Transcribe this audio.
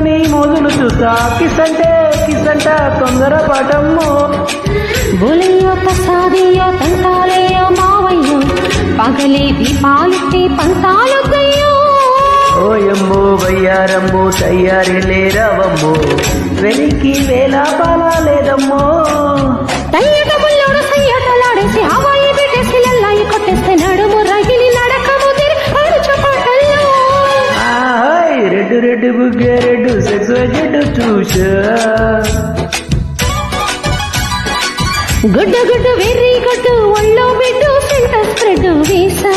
నీ మోజులు చూసా కిసంట తొందర పాటమ్మో బోలయ్యో ప్రసాదియో తంటాలేయో మావయ్యో పగలే దీపాలిట్టి పంతాలొద్దయ్యో ఓయమ్మో వయ్యారమ్మో తయ్యారి లేరవమ్మో వెలికి వేళ పాలా లేదమ్మో తయ్యట ముల్లోడు సయ్యటలాడేసి హవాయి పెట్టేసి లల్లాయి కొట్టేస్తే నడుము రగిలి నడక ముదిరి అరుచు పాటల్లో రెడ్డు రెడ్డు బుగ్గే రెడ్డు సెక్స్ జడ్డు చూసా గుడ్డు గుడ్డు వెర్రి గుడ్డు ఒళ్ళో బిడ్డు సెంటర్ స్ప్రెడ్ వేసా